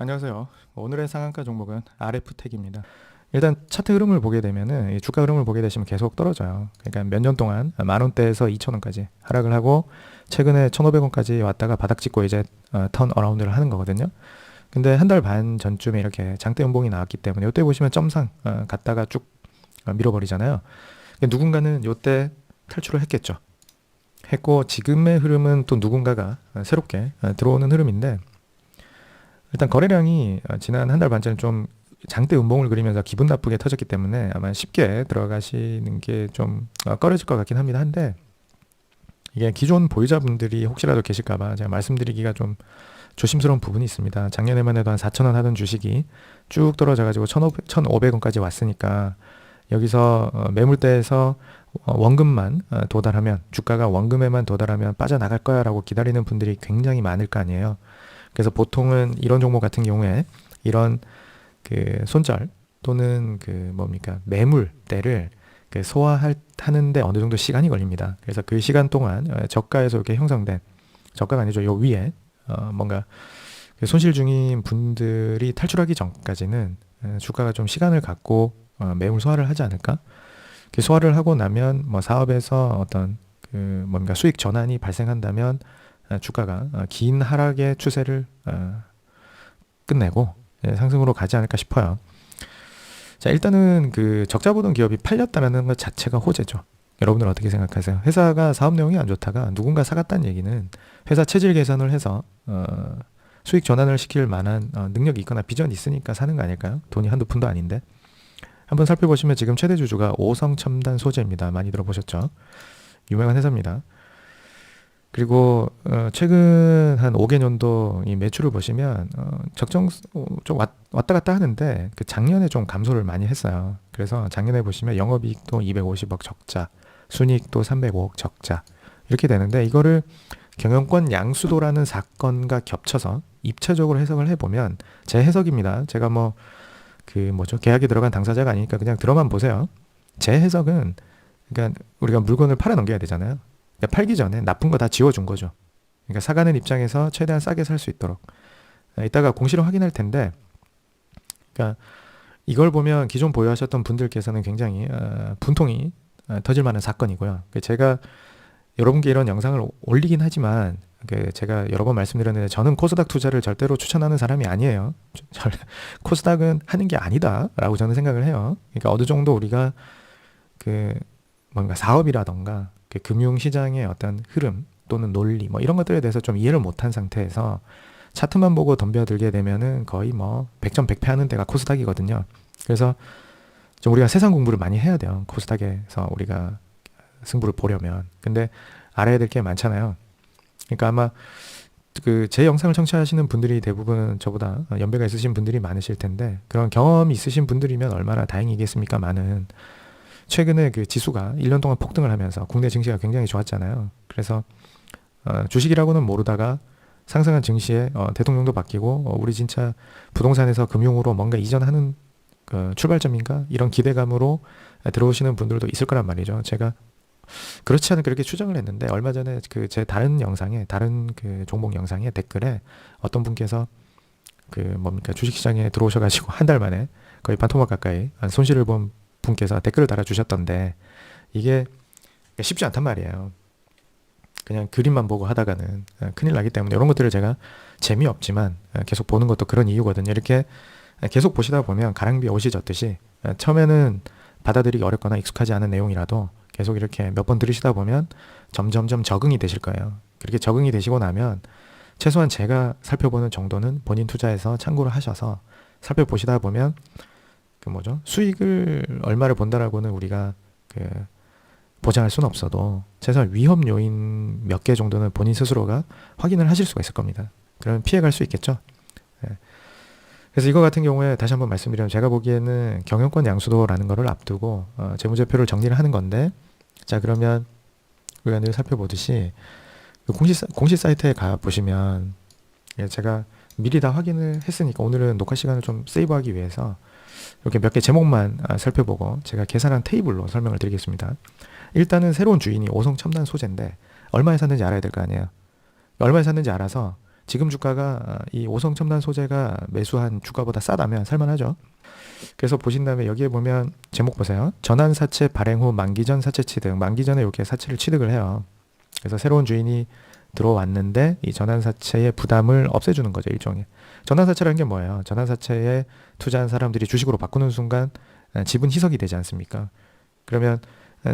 안녕하세요. 오늘의 상한가 종목은 RF텍입니다. 일단 차트 흐름을 보게 되면은 이 주가 흐름을 보게 되시면 계속 떨어져요. 그러니까 몇 년 동안 만 원대에서 2천 원까지 하락을 하고 최근에 1,500원까지 왔다가 바닥 찍고 이제 턴 어라운드를 하는 거거든요. 근데 한 달 반 전쯤에 이렇게 장대 음봉이 나왔기 때문에 이때 보시면 점상 갔다가 쭉 밀어버리잖아요. 그러니까 누군가는 이때 탈출을 했겠죠. 했고 지금의 흐름은 또 누군가가 새롭게 들어오는 흐름인데, 일단 거래량이 지난 한 달 반째는 좀 장대 음봉을 그리면서 기분 나쁘게 터졌기 때문에 아마 쉽게 들어가시는 게 좀 꺼려질 것 같긴 합니다. 한데 이게 기존 보유자분들이 혹시라도 계실까봐 제가 말씀드리기가 좀 조심스러운 부분이 있습니다. 작년에만 해도 한 4,000원 하던 주식이 쭉 떨어져가지고 1,500원까지 왔으니까 여기서 매물대에서 원금만 도달하면, 주가가 원금에만 도달하면 빠져나갈 거야 라고 기다리는 분들이 굉장히 많을 거 아니에요. 그래서 보통은 이런 종목 같은 경우에 이런 그 손절 또는 그 뭡니까 매물대를 소화하는데 어느 정도 시간이 걸립니다. 그래서 그 시간 동안 저가에서 이렇게 형성된, 저가가 아니죠, 요 위에 뭔가 손실 중인 분들이 탈출하기 전까지는 주가가 좀 시간을 갖고 매물 소화를 하지 않을까? 소화를 하고 나면 뭐 사업에서 어떤 그 뭔가 수익 전환이 발생한다면 주가가 긴 하락의 추세를 끝내고 상승으로 가지 않을까 싶어요. 자, 일단은 그 적자 보던 기업이 팔렸다는 것 자체가 호재죠. 여러분들 어떻게 생각하세요? 회사가 사업 내용이 안 좋다가 누군가 사갔다는 얘기는 회사 체질 개선을 해서 수익 전환을 시킬 만한 능력이 있거나 비전이 있으니까 사는 거 아닐까요? 돈이 한두 푼도 아닌데. 한번 살펴보시면 지금 최대 주주가 오성첨단 소재입니다. 많이 들어보셨죠? 유명한 회사입니다. 그리고 최근 한 5개년도 이 매출을 보시면 적정 좀 왔다 갔다 하는데 그 작년에 좀 감소를 많이 했어요. 그래서 작년에 보시면 영업이익도 250억 적자, 순이익도 305억 적자 이렇게 되는데, 이거를 경영권 양수도라는 사건과 겹쳐서 입체적으로 해석을 해보면, 제 해석입니다. 제가 뭐 그 뭐죠, 계약에 들어간 당사자가 아니니까 그냥 들어만 보세요. 제 해석은, 그러니까 우리가 물건을 팔아 넘겨야 되잖아요. 그러니까 팔기 전에 나쁜 거 다 지워준 거죠. 그러니까 사가는 입장에서 최대한 싸게 살 수 있도록. 이따가 공시를 확인할 텐데, 그러니까 이걸 보면 기존 보유하셨던 분들께서는 굉장히 분통이 터질 만한 사건이고요. 제가 여러분께 이런 영상을 올리긴 하지만 제가 여러 번 말씀드렸는데, 저는 코스닥 투자를 절대로 추천하는 사람이 아니에요. 코스닥은 하는 게 아니다라고 저는 생각을 해요. 그러니까 어느 정도 우리가 그 뭔가 사업이라던가 그 금융시장의 어떤 흐름 또는 논리 뭐 이런 것들에 대해서 좀 이해를 못한 상태에서 차트만 보고 덤벼들게 되면은 거의 뭐 100점 100패 하는 데가 코스닥이거든요. 그래서 좀 우리가 세상 공부를 많이 해야 돼요. 코스닥에서 우리가 승부를 보려면. 근데 알아야 될 게 많잖아요. 그러니까 아마 그 제 영상을 청취하시는 분들이 대부분 저보다 연배가 있으신 분들이 많으실 텐데, 그런 경험이 있으신 분들이면 얼마나 다행이겠습니까? 많은. 최근에 그 지수가 1년 동안 폭등을 하면서 국내 증시가 굉장히 좋았잖아요. 그래서 주식이라고는 모르다가 상승한 증시에 대통령도 바뀌고 우리 진짜 부동산에서 금융으로 뭔가 이전하는 그 출발점인가? 이런 기대감으로 들어오시는 분들도 있을 거란 말이죠. 제가 그렇지 않은 그렇게 추정을 했는데, 얼마 전에 그 제 다른 영상에, 다른 그 종목 영상에 댓글에 어떤 분께서 그 뭡니까 주식시장에 들어오셔가지고 한 달 만에 거의 반토막 가까이 손실을 본 분께서 댓글을 달아주셨던데, 이게 쉽지 않단 말이에요. 그냥 그림만 보고 하다가는 큰일 나기 때문에 이런 것들을 제가 재미없지만 계속 보는 것도 그런 이유거든요. 이렇게 계속 보시다 보면 가랑비에 옷이 젖듯이 처음에는 받아들이기 어렵거나 익숙하지 않은 내용이라도 계속 이렇게 몇 번 들으시다 보면 점점점 적응이 되실 거예요. 그렇게 적응이 되시고 나면 최소한 제가 살펴보는 정도는 본인 투자에서 참고를 하셔서 살펴보시다 보면 그 뭐죠, 수익을 얼마를 본다라고는 우리가 그 보장할 수는 없어도 최소한 위험 요인 몇 개 정도는 본인 스스로가 확인을 하실 수가 있을 겁니다. 그러면 피해갈 수 있겠죠. 네. 그래서 이거 같은 경우에 다시 한번 말씀드리면, 제가 보기에는 경영권 양수도라는 거를 앞두고 재무제표를 정리를 하는 건데, 자 그러면 우리가 늘 살펴보듯이 그 공시 사이트에 가 보시면, 제가 미리 다 확인을 했으니까 오늘은 녹화 시간을 좀 세이브하기 위해서 이렇게 몇 개 제목만 살펴보고 제가 계산한 테이블로 설명을 드리겠습니다. 일단은 새로운 주인이 오성첨단 소재인데 얼마에 샀는지 알아야 될 거 아니에요. 얼마에 샀는지 알아서 지금 주가가 이 오성첨단 소재가 매수한 주가보다 싸다면 살만하죠. 그래서 보신 다음에 여기에 보면 제목 보세요. 전환사채 발행 후 만기 전 사채 취득. 만기 전에 이렇게 사채를 취득을 해요. 그래서 새로운 주인이 들어왔는데 이 전환사채의 부담을 없애주는 거죠. 일종의. 전환사채라는 게 뭐예요? 전환사채에 투자한 사람들이 주식으로 바꾸는 순간 지분 희석이 되지 않습니까? 그러면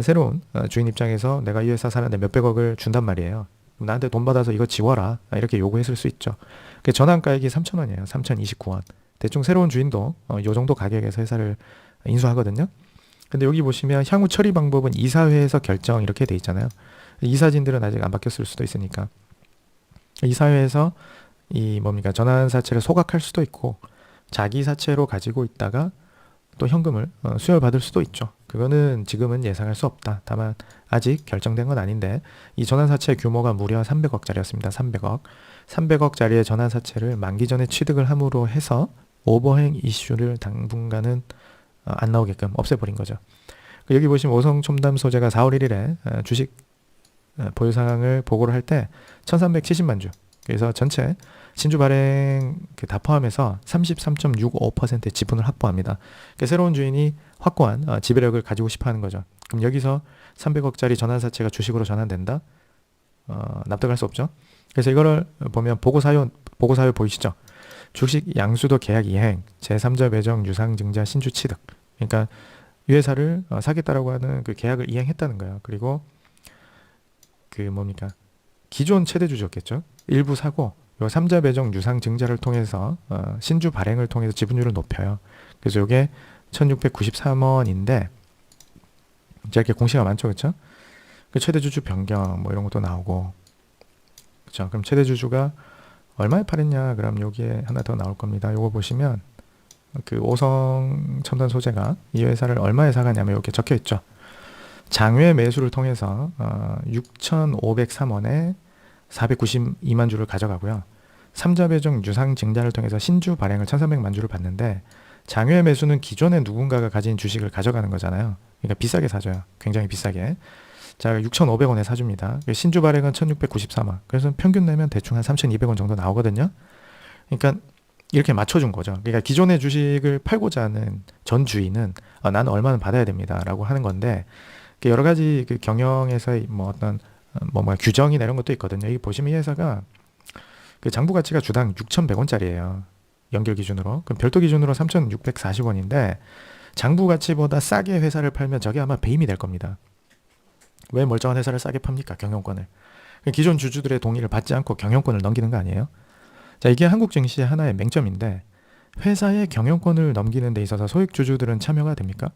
새로운 주인 입장에서 내가 이 회사 사는데 몇백억을 준단 말이에요. 그럼 나한테 돈 받아서 이거 지워라. 이렇게 요구했을 수 있죠. 그 전환가액이 3,000원이에요. 3,029원. 대충 새로운 주인도 요 정도 가격에서 회사를 인수하거든요. 근데 여기 보시면 향후 처리 방법은 이사회에서 결정 이렇게 돼 있잖아요. 이사진들은 아직 안 바뀌었을 수도 있으니까. 이사회에서 이 뭡니까 전환사채를 소각할 수도 있고 자기 사채로 가지고 있다가 또 현금을 수혈받을 수도 있죠. 그거는 지금은 예상할 수 없다. 다만 아직 결정된 건 아닌데 이 전환사채 규모가 무려 300억짜리였습니다. 300억. 300억짜리의 전환사채를 만기 전에 취득을 함으로 해서 오버행 이슈를 당분간은 안 나오게끔 없애버린 거죠. 여기 보시면 오성첨단 소재가 4월 1일에 주식 보유 상황을 보고를 할 때 1370만 주. 그래서 전체 신주 발행 다 포함해서 33.65% 지분을 확보합니다. 그러니까 새로운 주인이 확고한 지배력을 가지고 싶어 하는 거죠. 그럼 여기서 300억짜리 전환사채가 주식으로 전환된다? 납득할 수 없죠. 그래서 이거를 보면 보고사유 보이시죠? 주식 양수도 계약 이행, 제3자 배정 유상증자 신주 취득. 그러니까 이 회사를 사겠다라고 하는 그 계약을 이행했다는 거예요. 그리고 그 뭡니까? 기존 최대주주였겠죠. 일부 사고 요 3자 배정 유상증자를 통해서 신주 발행을 통해서 지분율을 높여요. 그래서 이게 1693원인데 이렇게 공시가 많죠. 그렇죠? 그 최대주주 변경 뭐 이런 것도 나오고 그렇죠. 그럼 최대주주가 얼마에 팔았냐? 그럼 여기에 하나 더 나올 겁니다. 요거 보시면 그 오성 첨단 소재가 이 회사를 얼마에 사가냐면 이렇게 적혀 있죠. 장외 매수를 통해서 6,503원에 492만 주를 가져가고요. 3자 배정 유상 증자를 통해서 신주 발행을 1,300만 주를 받는데 장외 매수는 기존에 누군가가 가진 주식을 가져가는 거잖아요. 그러니까 비싸게 사줘요. 굉장히 비싸게. 자, 6,500원에 사줍니다. 신주 발행은 1,693원. 그래서 평균 내면 대충 한 3,200원 정도 나오거든요. 그러니까 이렇게 맞춰준 거죠. 그러니까 기존의 주식을 팔고자 하는 전 주인은 나는 얼마는 받아야 됩니다. 라고 하는 건데 여러 가지 그 경영에서의 뭐 어떤 규정이나 이런 것도 있거든요. 여기 보시면 이 회사가 그 장부 가치가 주당 6,100원짜리예요. 연결 기준으로. 그럼 별도 기준으로 3,640원인데 장부 가치보다 싸게 회사를 팔면 저게 아마 배임이 될 겁니다. 왜 멀쩡한 회사를 싸게 팝니까? 경영권을. 기존 주주들의 동의를 받지 않고 경영권을 넘기는 거 아니에요? 자, 이게 한국 증시의 하나의 맹점인데 회사의 경영권을 넘기는 데 있어서 소액 주주들은 참여가 됩니까?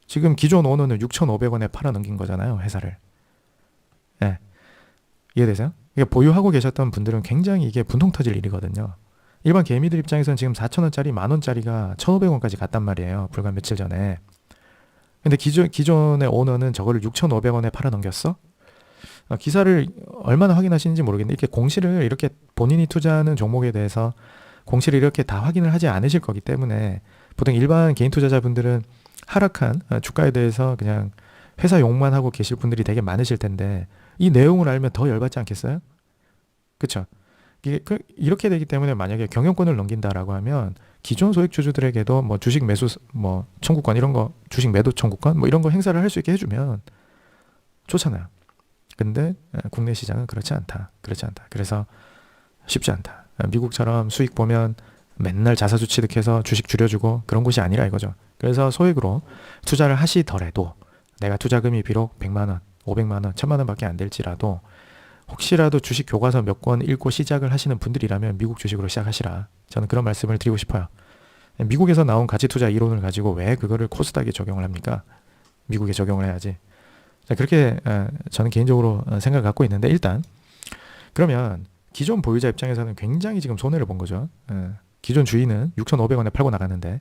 지금 기존 오너는 6,500원에 팔아 넘긴 거잖아요. 회사를. 네. 이해되세요? 그러니까 보유하고 계셨던 분들은 굉장히 이게 분통 터질 일이거든요. 일반 개미들 입장에서는 지금 4,000원짜리, 만원짜리가 1,500원까지 갔단 말이에요. 불과 며칠 전에. 근데 기존의 오너는 저거를 6,500원에 팔아 넘겼어? 기사를 얼마나 확인하시는지 모르겠는데 이렇게 공시를 이렇게 본인이 투자하는 종목에 대해서 공시를 이렇게 다 확인을 하지 않으실 거기 때문에 보통 일반 개인 투자자분들은 하락한 주가에 대해서 그냥 회사 욕만 하고 계실 분들이 되게 많으실 텐데 이 내용을 알면 더 열받지 않겠어요? 그렇죠? 이렇게 되기 때문에 만약에 경영권을 넘긴다라고 하면 기존 소액 주주들에게도 뭐 주식 매수 뭐 청구권 이런 거 주식 매도 청구권 뭐 이런 거 행사를 할 수 있게 해주면 좋잖아요. 근데 국내 시장은 그렇지 않다. 그래서 쉽지 않다. 미국처럼 수익 보면 맨날 자사주 취득해서 주식 줄여주고 그런 곳이 아니라 이거죠. 그래서 소액으로 투자를 하시더라도 내가 투자금이 비록 100만 원, 500만 원, 1000만 원밖에 안 될지라도 혹시라도 주식 교과서 몇 권 읽고 시작을 하시는 분들이라면 미국 주식으로 시작하시라. 저는 그런 말씀을 드리고 싶어요. 미국에서 나온 가치투자 이론을 가지고 왜 그거를 코스닥에 적용을 합니까? 미국에 적용을 해야지. 자, 그렇게 저는 개인적으로 생각을 갖고 있는데 일단 그러면 기존 보유자 입장에서는 굉장히 지금 손해를 본 거죠. 기존 주인은 6,500원에 팔고 나갔는데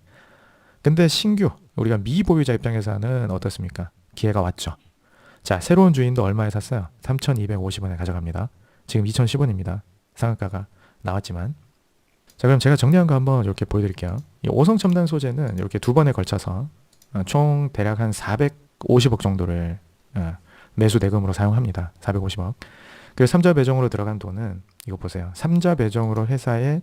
근데 신규 우리가 미보유자 입장에서는 어떻습니까? 기회가 왔죠. 자, 새로운 주인도 얼마에 샀어요? 3,250원에 가져갑니다. 지금 2,010원입니다. 상한가가 나왔지만. 자, 그럼 제가 정리한 거 한번 이렇게 보여드릴게요. 이 오성첨단 소재는 이렇게 두 번에 걸쳐서 총 대략 한 450억 정도를 매수 대금으로 사용합니다. 450억. 그래서 3자 배정으로 들어간 돈은 이거 보세요. 삼자 배정으로 회사에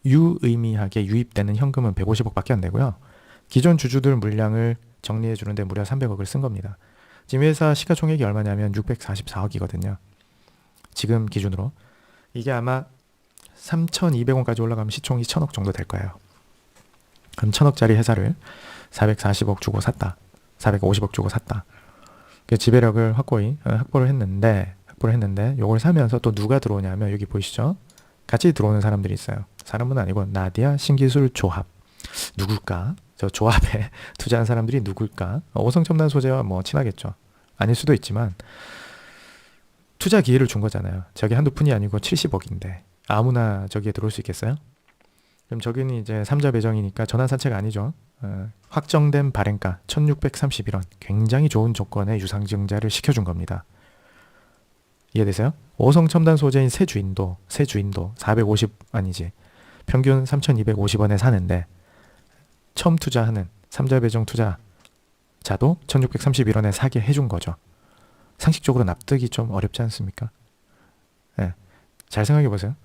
유의미하게 유입되는 현금은 150억 밖에 안 되고요. 기존 주주들 물량을 정리해 주는데 무려 300억을 쓴 겁니다. 지금 회사 시가총액이 얼마냐면 644억이거든요. 지금 기준으로. 이게 아마 3,200원까지 올라가면 시총이 1,000억 정도 될 거예요. 그럼 1,000억짜리 회사를 440억 주고 샀다. 450억 주고 샀다. 그 지배력을 확보를 했는데 요걸 사면서 또 누가 들어오냐면 여기 보이시죠? 같이 들어오는 사람들이 있어요. 사람은 아니고 나디아 신기술 조합. 누굴까? 저 조합에 투자한 사람들이 누굴까? 오성첨단 소재와 뭐 친하겠죠. 아닐 수도 있지만 투자 기회를 준 거잖아요. 저게 한두 푼이 아니고 70억인데 아무나 저기에 들어올 수 있겠어요? 그럼 저기는 이제 3자 배정이니까 전환사채가 아니죠. 확정된 발행가 1631원. 굉장히 좋은 조건의 유상증자를 시켜준 겁니다. 이해되세요? 오성첨단 소재인 새 주인도 450 아니지. 평균 3,250원에 사는데 처음 투자하는 3자 배정 투자자도 1,631원에 사게 해준 거죠. 상식적으로 납득이 좀 어렵지 않습니까? 네. 잘 생각해 보세요.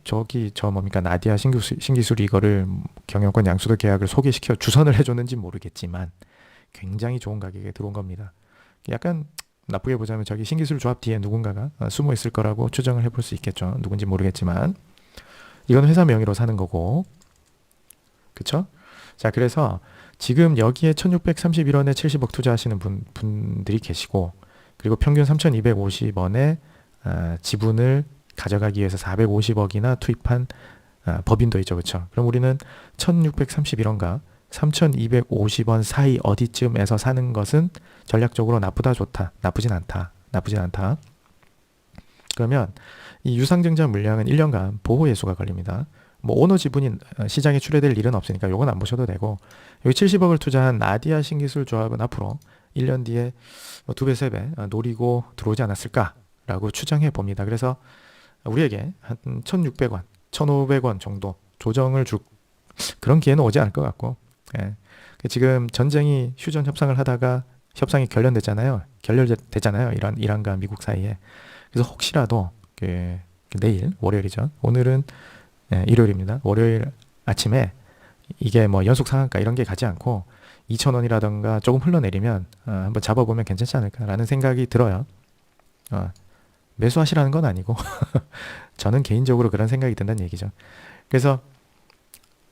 저 뭡니까 나디아 신기술이 이거를 경영권 양수도 계약을 소개시켜 주선을 해줬는지 모르겠지만 굉장히 좋은 가격에 들어온 겁니다. 약간 나쁘게 보자면 저기 신기술 조합 뒤에 누군가가 숨어 있을 거라고 추정을 해볼 수 있겠죠. 누군지 모르겠지만 이건 회사 명의로 사는 거고, 그쵸? 자, 그래서 지금 여기에 1,631원에 70억 투자하시는 분들이 계시고, 그리고 평균 3,250원에 지분을 가져가기 위해서 450억이나 투입한 법인도 있죠. 그렇죠? 그럼 우리는 1,631원과 3,250원 사이 어디쯤에서 사는 것은 전략적으로 나쁘다 좋다. 나쁘진 않다. 그러면 이 유상증자 물량은 1년간 보호 예수가 걸립니다. 뭐 오너 지분이 시장에 출회될 일은 없으니까 요건 안 보셔도 되고, 여기 70억을 투자한 나디아 신기술 조합은 앞으로 1년 뒤에 뭐 2배, 3배 노리고 들어오지 않았을까라고 추정해 봅니다. 그래서 우리에게 한 1,600원, 1,500원 정도 조정을 줄 그런 기회는 오지 않을 것 같고, 예. 지금 전쟁이 휴전 협상을 하다가 협상이 결렬됐잖아요. 이란과 미국 사이에. 그래서 혹시라도 내일 월요일이죠. 오늘은 일요일입니다. 월요일 아침에 이게 뭐 연속 상한가 이런 게 가지 않고 2,000원이라던가 조금 흘러내리면 한번 잡아보면 괜찮지 않을까라는 생각이 들어요. 매수하시라는 건 아니고 저는 개인적으로 그런 생각이 든다는 얘기죠. 그래서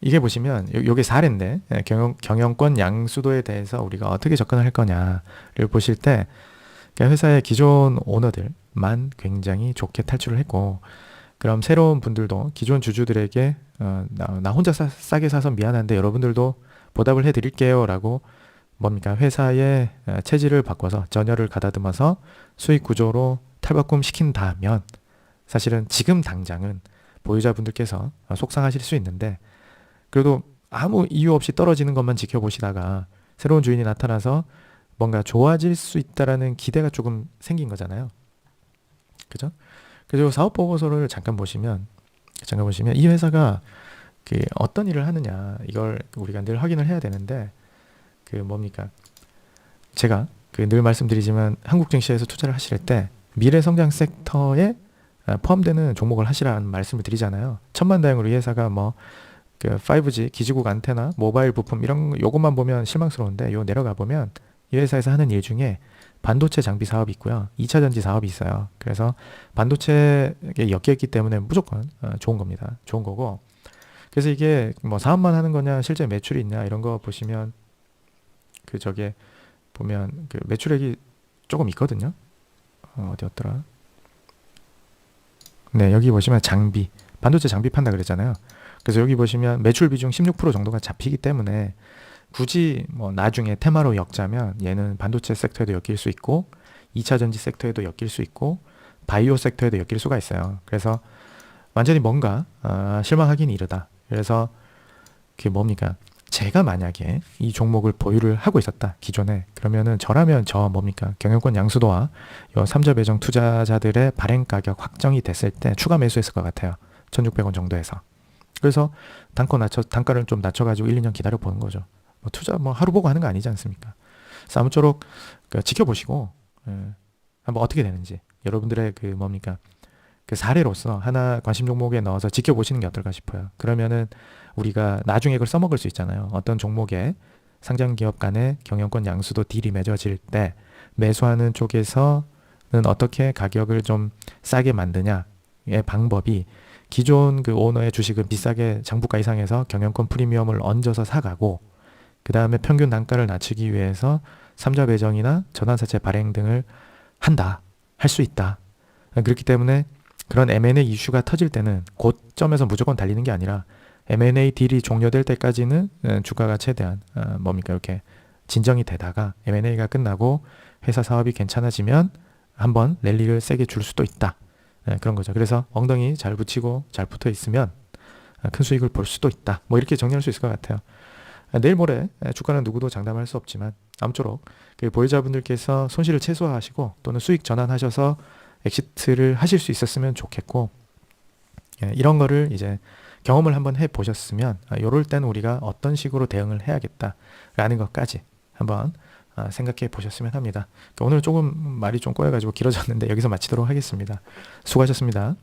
이게 보시면 요게 사례인데 경영권 양수도에 대해서 우리가 어떻게 접근을 할 거냐를 보실 때 회사의 기존 오너들만 굉장히 좋게 탈출을 했고, 그럼 새로운 분들도 기존 주주들에게 나 혼자 싸게 사서 미안한데 여러분들도 보답을 해드릴게요 라고 뭡니까 회사의 체질을 바꿔서 전열을 가다듬어서 수익 구조로 탈바꿈 시킨다면 사실은 지금 당장은 보유자분들께서 속상하실 수 있는데, 그래도 아무 이유 없이 떨어지는 것만 지켜보시다가 새로운 주인이 나타나서 뭔가 좋아질 수 있다라는 기대가 조금 생긴 거잖아요. 그죠? 그리고 사업 보고서를 잠깐 보시면 이 회사가 어떤 일을 하느냐 이걸 우리가 늘 확인을 해야 되는데, 뭡니까? 제가 늘 말씀드리지만 한국 증시에서 투자를 하실 때 미래 성장 섹터에 포함되는 종목을 하시라는 말씀을 드리잖아요. 천만다행으로 이 회사가 뭐 5G 기지국 안테나, 모바일 부품 이런 요것만 보면 실망스러운데 요 내려가 보면 이 회사에서 하는 일 중에 반도체 장비 사업이 있고요. 2차 전지 사업이 있어요. 그래서 반도체에 엮여있기 때문에 무조건 좋은 겁니다. 좋은 거고. 그래서 이게 뭐 사업만 하는 거냐, 실제 매출이 있냐 이런 거 보시면 보면 매출액이 조금 있거든요. 어디였더라? 네, 여기 보시면 반도체 장비 판다 그랬잖아요. 그래서 여기 보시면 매출 비중 16% 정도가 잡히기 때문에 굳이 뭐 나중에 테마로 엮자면 얘는 반도체 섹터에도 엮일 수 있고 2차 전지 섹터에도 엮일 수 있고 바이오 섹터에도 엮일 수가 있어요. 그래서 완전히 뭔가 실망하기는 이르다. 그래서 그게 뭡니까? 제가 만약에 이 종목을 보유를 하고 있었다 기존에, 그러면은 저라면 경영권 양수도와 요 3자 배정 투자자들의 발행 가격 확정이 됐을 때 추가 매수했을 것 같아요. 1,600원 정도에서. 그래서 단가를 좀 낮춰가지고 1, 2년 기다려 보는 거죠. 뭐 투자 하루 보고 하는 거 아니지 않습니까? 그래서 아무쪼록 지켜보시고 한번 어떻게 되는지 여러분들의 그 사례로서 하나 관심 종목에 넣어서 지켜보시는 게 어떨까 싶어요. 그러면은 우리가 나중에 그걸 써먹을 수 있잖아요. 어떤 종목에 상장 기업 간의 경영권 양수도 딜이 맺어질 때 매수하는 쪽에서는 어떻게 가격을 좀 싸게 만드냐의 방법이 기존 그 오너의 주식은 비싸게 장부가 이상해서 경영권 프리미엄을 얹어서 사가고 그 다음에 평균 단가를 낮추기 위해서 삼자 배정이나 전환사채 발행 등을 한다. 할 수 있다. 그렇기 때문에 그런 M&A 이슈가 터질 때는 고점에서 무조건 달리는 게 아니라 M&A 딜이 종료될 때까지는 주가가 최대한 뭡니까 이렇게 진정이 되다가 M&A가 끝나고 회사 사업이 괜찮아지면 한번 랠리를 세게 줄 수도 있다. 그런 거죠. 그래서 엉덩이 잘 붙이고 잘 붙어 있으면 큰 수익을 볼 수도 있다. 뭐 이렇게 정리할 수 있을 것 같아요. 내일 모레 주가는 누구도 장담할 수 없지만 아무쪼록 그 보유자분들께서 손실을 최소화하시고 또는 수익 전환하셔서 엑시트를 하실 수 있었으면 좋겠고, 이런 거를 이제 경험을 한번 해 보셨으면 요럴 때는 우리가 어떤 식으로 대응을 해야겠다라는 것까지 한번 생각해 보셨으면 합니다. 오늘 조금 말이 좀 꼬여가지고 길어졌는데 여기서 마치도록 하겠습니다. 수고하셨습니다.